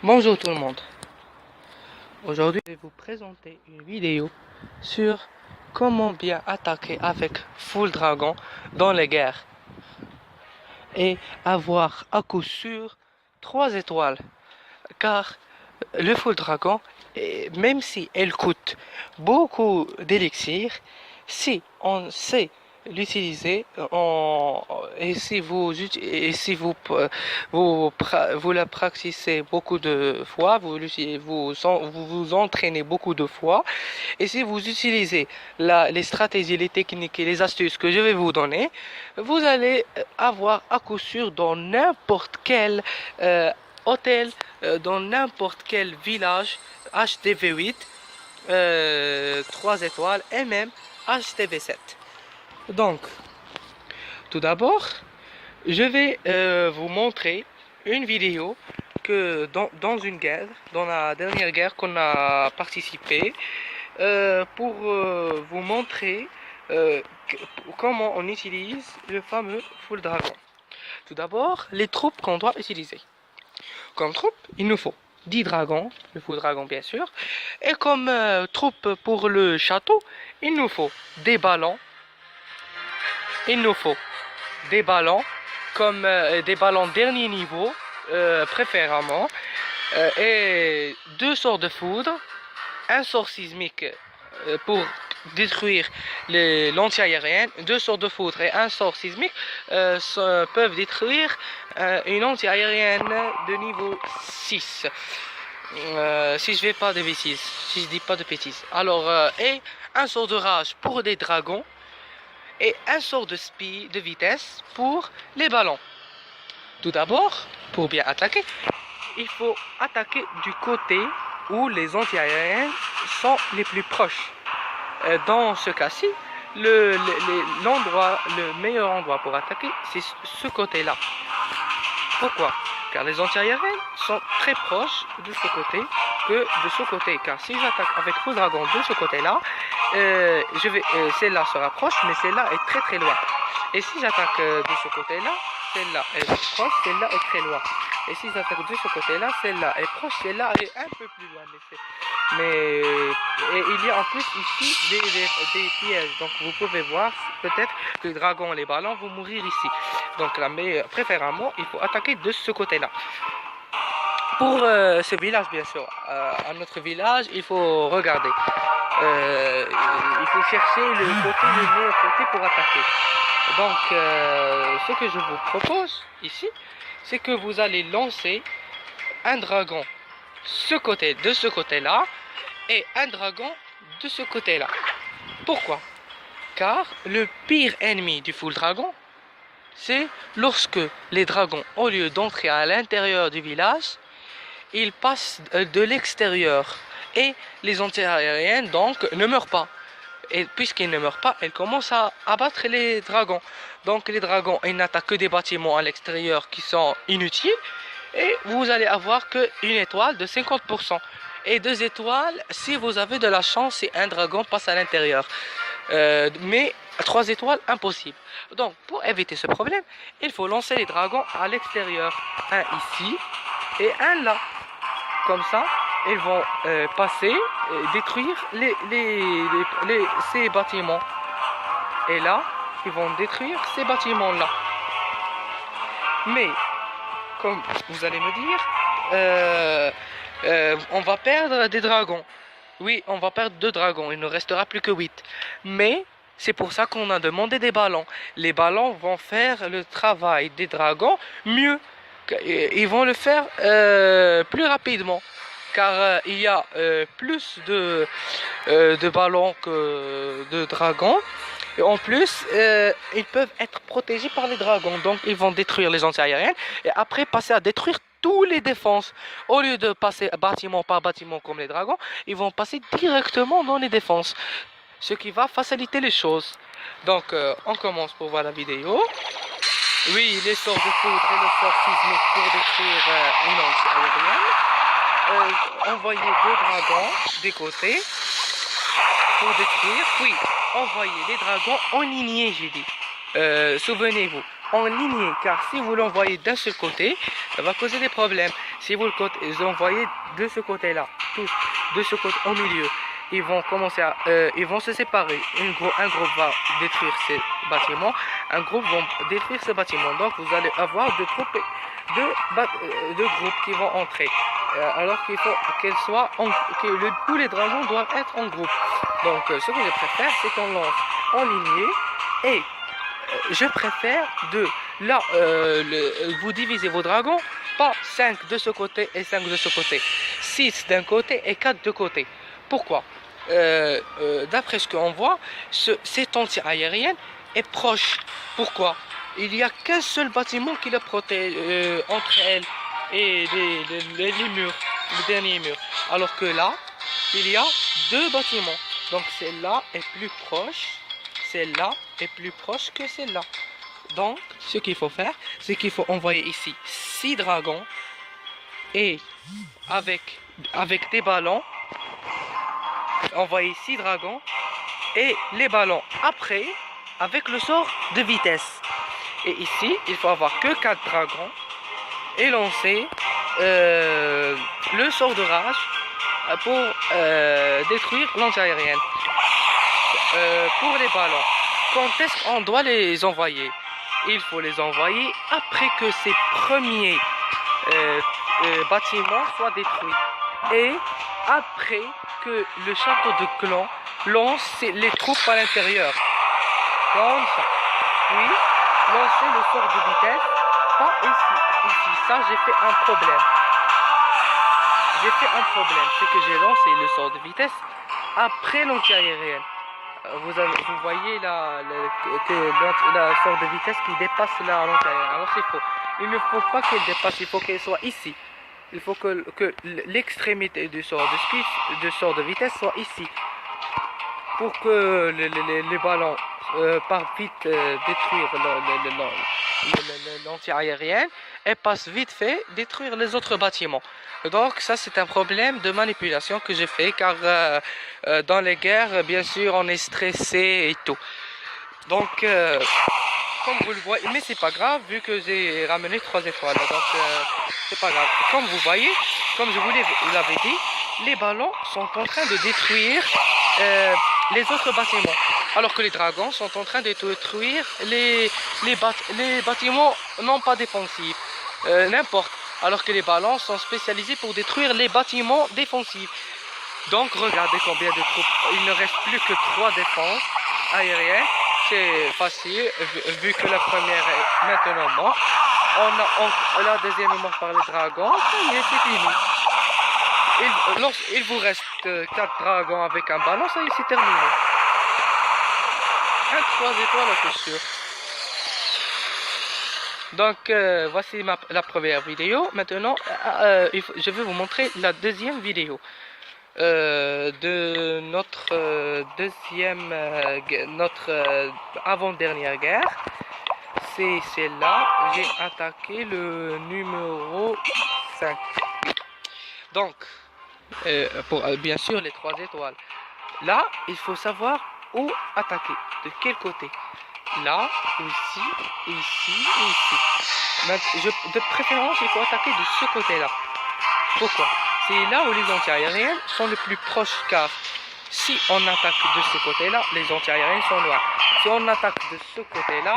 Bonjour tout le monde. Aujourd'hui, je vais vous présenter une vidéo sur comment bien attaquer avec Full Dragon dans les guerres et avoir à coup sûr 3 étoiles. Car le Full Dragon, même si elle coûte beaucoup d'élixir, si on sait l'utiliser et si vous la pratiquez beaucoup de fois, vous entraînez beaucoup de fois, et si vous utilisez les stratégies, les techniques et les astuces que je vais vous donner, vous allez avoir à coup sûr dans n'importe quel hôtel, dans n'importe quel village HTV8, 3 étoiles et même HTV7. Donc, tout d'abord, je vais vous montrer une vidéo que dans une guerre, dans la dernière guerre qu'on a participé, pour vous montrer comment on utilise le fameux Full Dragon. Tout d'abord, les troupes qu'on doit utiliser. Comme troupe, il nous faut 10 dragons, le Full Dragon bien sûr, et comme troupe pour le château, il nous faut des ballons. Il nous faut des ballons, comme des ballons dernier niveau, préférément, et 2 sorts de foudre, un sort sismique pour détruire l'anti-aérienne, 2 sorts de foudre et un sort sismique peuvent détruire une anti-aérienne de niveau 6. Si je vais pas de bêtises, si je dis pas de bêtises. Alors, et un sort de rage pour des dragons, et un sort de speed, de vitesse pour les ballons. Tout d'abord, pour bien attaquer, il faut attaquer du côté où les anti-aériens sont les plus proches. Dans ce cas-ci, le meilleur endroit pour attaquer, c'est ce côté-là. Pourquoi? Car les anti-aériens sont très proches de ce côté que de ce côté. Car si j'attaque avec Full Dragon de ce côté-là, celle-là se rapproche, mais celle-là est très très loin. Et si j'attaque de ce côté-là, celle-là est proche, celle-là est très loin. Et si j'attaque de ce côté-là, celle-là est proche, celle-là est un peu plus loin. Mais il y a en plus ici des pièges. Donc vous pouvez voir peut-être que les dragons et les ballons vont mourir ici. Donc préférément, il faut attaquer de ce côté-là. Pour ce village, bien sûr, à notre village, il faut regarder. Il faut chercher le meilleur côté pour attaquer. Donc, ce que je vous propose ici, c'est que vous allez lancer un dragon de ce côté-là et un dragon de ce côté-là. Pourquoi? Car le pire ennemi du Full Dragon, c'est lorsque les dragons, au lieu d'entrer à l'intérieur du village, ils passent de l'extérieur. Et les anti-aériennes, donc, ne meurent pas. Et puisqu'ils ne meurent pas, elles commencent à abattre les dragons. Donc les dragons, ils n'attaquent que des bâtiments à l'extérieur qui sont inutiles. Et vous allez avoir que une étoile de 50%. Et 2 étoiles si vous avez de la chance et un dragon passe à l'intérieur. Mais 3 étoiles, impossible. Donc pour éviter ce problème, il faut lancer les dragons à l'extérieur. Un ici et un là. Comme ça, ils vont passer et détruire ces bâtiments. Et là, ils vont détruire ces bâtiments-là. Mais, comme vous allez me dire, on va perdre des dragons. Oui, on va perdre 2 dragons. Il ne restera plus que 8. Mais, c'est pour ça qu'on a demandé des ballons. Les ballons vont faire le travail des dragons mieux. Ils vont le faire plus rapidement. Car il y a plus de ballons que de dragons. Et en plus, ils peuvent être protégés par les dragons. Donc, ils vont détruire les anti-aériennes. Et après, passer à détruire tous les défenses. Au lieu de passer bâtiment par bâtiment comme les dragons, ils vont passer directement dans les défenses. Ce qui va faciliter les choses. Donc, on commence pour voir la vidéo. Oui, les sorts de foudre et le sort sismique pour détruire une anti-aérienne. Envoyer 2 dragons des côtés pour détruire. Oui, envoyer les dragons en lignée, j'ai dit. Souvenez-vous, en lignée, car si vous l'envoyez d'un seul côté, ça va causer des problèmes. Si vous les envoyez de ce côté-là, tous de ce côté au milieu, ils vont commencer à, ils vont se séparer. Un groupe va détruire ces bâtiments, un groupe va détruire ce bâtiment. Donc vous allez avoir deux groupes qui vont entrer. Alors qu'il faut tous les dragons doivent être en groupe. Donc ce que je préfère, c'est qu'on lance en lignée et je préfère vous divisez vos dragons, pas 5 de ce côté et 5 de ce côté, 6 d'un côté et 4 de côté. Pourquoi? D'après ce qu'on voit, cette anti-aérienne est proche. Pourquoi? Il n'y a qu'un seul bâtiment qui le protège entre elle et les murs, le dernier mur. Alors que là, il y a deux bâtiments. Donc celle-là est plus proche, celle-là est plus proche que celle-là. Donc, ce qu'il faut faire, c'est qu'il faut envoyer ici 6 dragons et avec des ballons, envoyer 6 dragons et les ballons après avec le sort de vitesse. Et ici, il faut avoir que 4 dragons et lancer le sort de rage pour détruire l'anti-aérienne. Pour les ballons, quand est-ce qu'on doit les envoyer? Il faut les envoyer après que ces premiers bâtiments soient détruits et après que le château de clan lance les troupes à l'intérieur. Comme ça. Puis, lancer le sort de vitesse. Pas ici. Ça, j'ai fait un problème. C'est que j'ai lancé le sort de vitesse après l'anti-aérienne. Vous voyez la sort de vitesse qui dépasse la l'anti-aérienne. Alors c'est faux. Il ne faut pas qu'elle dépasse, il faut qu'elle soit ici. Il faut que l'extrémité du sort de vitesse soit ici. Pour que les ballons partent vite détruire l'anti-aérienne et passent vite fait détruire les autres bâtiments. Donc ça c'est un problème de manipulation que j'ai fait car dans les guerres bien sûr on est stressé et tout. Donc comme vous le voyez, mais c'est pas grave vu que j'ai ramené 3 étoiles. Donc c'est pas grave. Comme vous voyez, comme je vous l'avais dit, les ballons sont en train de détruire les autres bâtiments. Alors que les dragons sont en train de détruire les bâtiments non pas défensifs. N'importe. Alors que les ballons sont spécialisés pour détruire les bâtiments défensifs. Donc regardez combien de troupes. Il ne reste plus que 3 défenses aériennes. C'est facile vu que la première est maintenant morte. La deuxième est morte par les dragons. Ça y est, c'est fini. Il vous reste 4 dragons avec un ballon. Ça y est, c'est terminé. 3 étoiles, c'est sûr. Donc voici la première vidéo. Maintenant je vais vous montrer la deuxième vidéo de notre avant-dernière guerre. C'est celle-là. J'ai attaqué le numéro 5. Donc pour bien sûr les 3 étoiles. Là il faut savoir où attaquer, de quel côté. Là, ici, ici et ici. De préférence, il faut attaquer de ce côté-là. Pourquoi? C'est là où les anti-aériennes sont les plus proches, car si on attaque de ce côté-là, les anti-aériennes sont loin. Si on attaque de ce côté-là,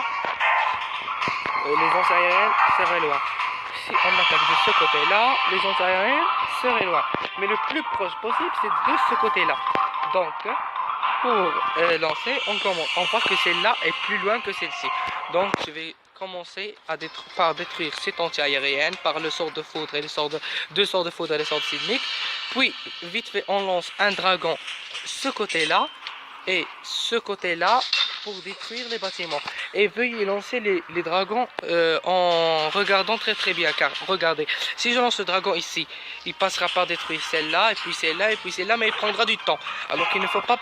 les anti-aériennes seraient loin. Si on attaque de ce côté-là, les anti-aériennes seraient loin. Mais le plus proche possible, c'est de ce côté-là. Donc, pour lancer, on voit que celle-là est plus loin que celle-ci. Donc je vais commencer par détruire cette anti-aérienne par le sort de foudre et deux sorts de foudre et les sorts de sismique. Puis vite fait on lance un dragon ce côté-là et ce côté-là pour détruire les bâtiments. Et veuillez lancer les dragons en regardant très bien, car regardez, si je lance le dragon ici, il passera par détruire celle-là, et puis celle-là, et puis celle-là, mais il prendra du temps. Alors qu'il ne faut pas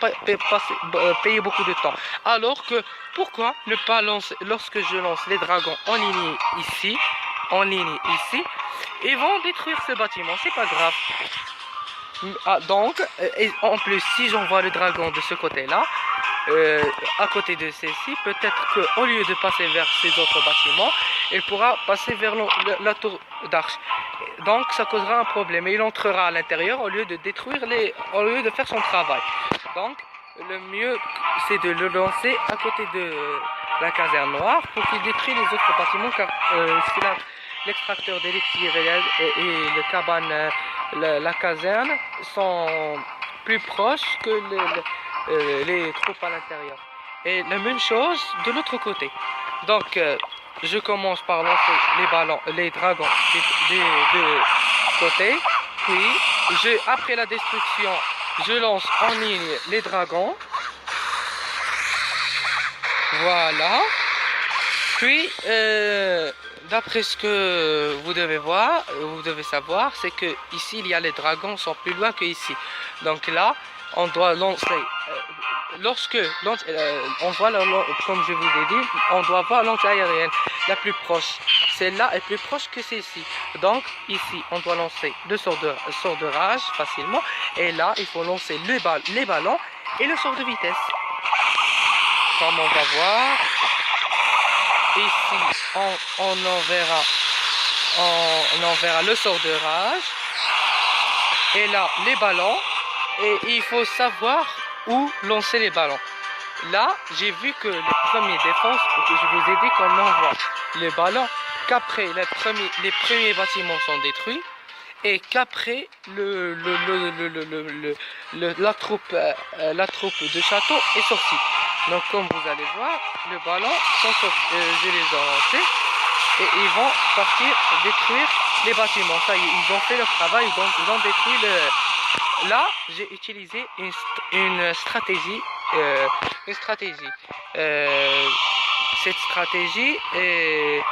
payer beaucoup de temps. Alors que, pourquoi ne pas lancer, lorsque je lance les dragons en ligne ici, ils vont détruire ce bâtiment, c'est pas grave. Donc, en plus, si j'envoie le dragon de ce côté-là, à côté de celle-ci, peut-être qu'au lieu de passer vers ces autres bâtiments, il pourra passer vers la tour d'arche. Donc ça causera un problème et il entrera à l'intérieur au lieu de au lieu de faire son travail. Donc le mieux c'est de le lancer à côté de la caserne noire pour qu'il détruise les autres bâtiments car l'extracteur d'élixir et le cabane, la caserne sont plus proches que les troupes à l'intérieur. Et la même chose de l'autre côté. Donc je commence par lancer les dragons des deux côtés. Puis après la destruction, je lance en ligne les dragons. Voilà. Puis d'après ce que vous devez savoir, c'est que ici il y a les dragons sont plus loin que ici. Donc là, on doit lancer. On voit comme je vous ai dit, on doit voir l'anti-aérienne la plus proche. Celle-là est plus proche que celle-ci. Donc ici, on doit lancer le sort de rage facilement. Et là, il faut lancer les ballons et le sort de vitesse. Comme on va voir. Ici, on enverra le sort de rage. Et là, les ballons. Et il faut savoir où lancer les ballons. Là, j'ai vu que les premières défenses, que je vous ai dit qu'on envoie les ballons, qu'après les premiers bâtiments sont détruits et qu'après la troupe de château est sortie. Donc comme vous allez voir, les ballons sont sortis, je les ai lancés et ils vont partir détruire les bâtiments. Ça y est, ils ont fait leur travail, ils ont détruit le... Là, j'ai utilisé une stratégie. Cette stratégie est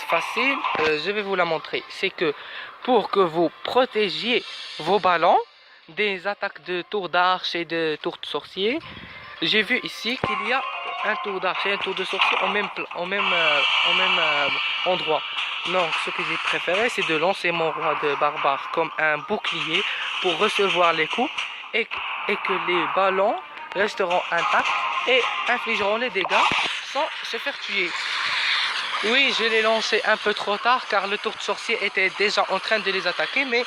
facile. Je vais vous la montrer. C'est que pour que vous protégiez vos ballons des attaques de tour d'arche et de tour de sorcier, j'ai vu ici qu'il y a un tour d'arche et un tour de sorcier au même endroit. Donc ce que j'ai préféré, c'est de lancer mon roi de barbare comme un bouclier pour recevoir les coups et que les ballons resteront intacts et infligeront les dégâts sans se faire tuer. Oui, je l'ai lancé un peu trop tard car le tour de sorcier était déjà en train de les attaquer, mais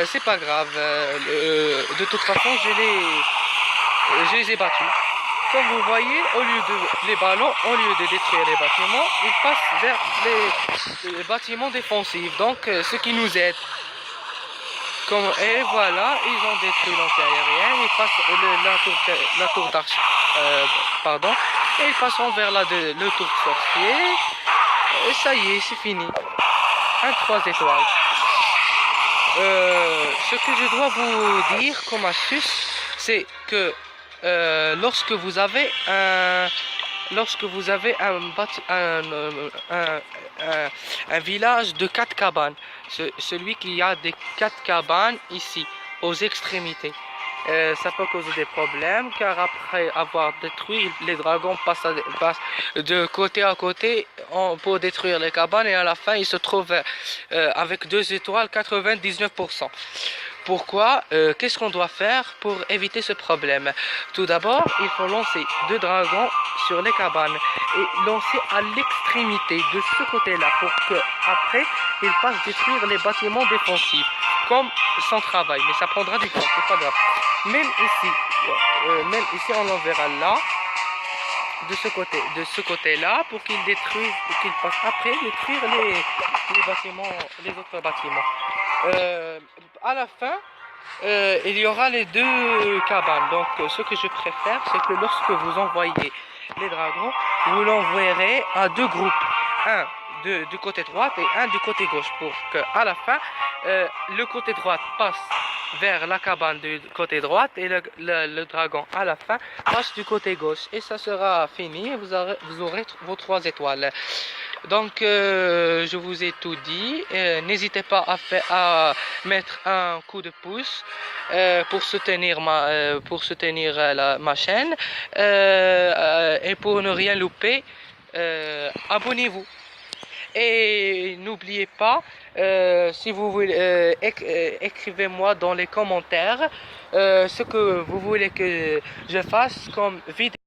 c'est pas grave. De toute façon, je les ai battus. Comme vous voyez, les ballons, au lieu de détruire les bâtiments, ils passent vers les bâtiments défensifs. Donc, ce qui nous aide. Et voilà, ils ont détruit l'anti-aérienne, ils passent la tour d'arche, pardon, et ils passeront vers le tour de sorcier. Et ça y est, c'est fini. 3 étoiles. Ce que je dois vous dire comme astuce, c'est que lorsque vous avez un village de 4 cabanes, celui qui a des 4 cabanes ici aux extrémités, ça peut causer des problèmes car après avoir détruit, les dragons passent de côté à côté pour détruire les cabanes et à la fin ils se trouvent avec 2 étoiles 99%. Pourquoi? Qu'est-ce qu'on doit faire pour éviter ce problème? Tout d'abord, il faut lancer 2 dragons sur les cabanes et lancer à l'extrémité de ce côté-là pour que après ils passent détruire les bâtiments défensifs comme son travail. Mais ça prendra du temps, c'est pas grave. Même ici, on l'enverra là, de ce côté-là, pour qu'ils détruisent, pour qu'ils passent après détruire les bâtiments, les autres bâtiments. À la fin, il y aura les 2 cabanes. Donc, ce que je préfère, c'est que lorsque vous envoyez les dragons, vous l'enverrez à 2 groupes. Un du côté droit et un du côté gauche. Pour qu'à la fin, le côté droit passe vers la cabane du côté droit et le dragon à la fin passe du côté gauche. Et ça sera fini. Vous aurez vos 3 étoiles. Donc je vous ai tout dit. N'hésitez pas à mettre un coup de pouce pour soutenir ma chaîne et pour ne rien louper, abonnez-vous. Et n'oubliez pas, si vous voulez, écrivez-moi dans les commentaires ce que vous voulez que je fasse comme vidéo.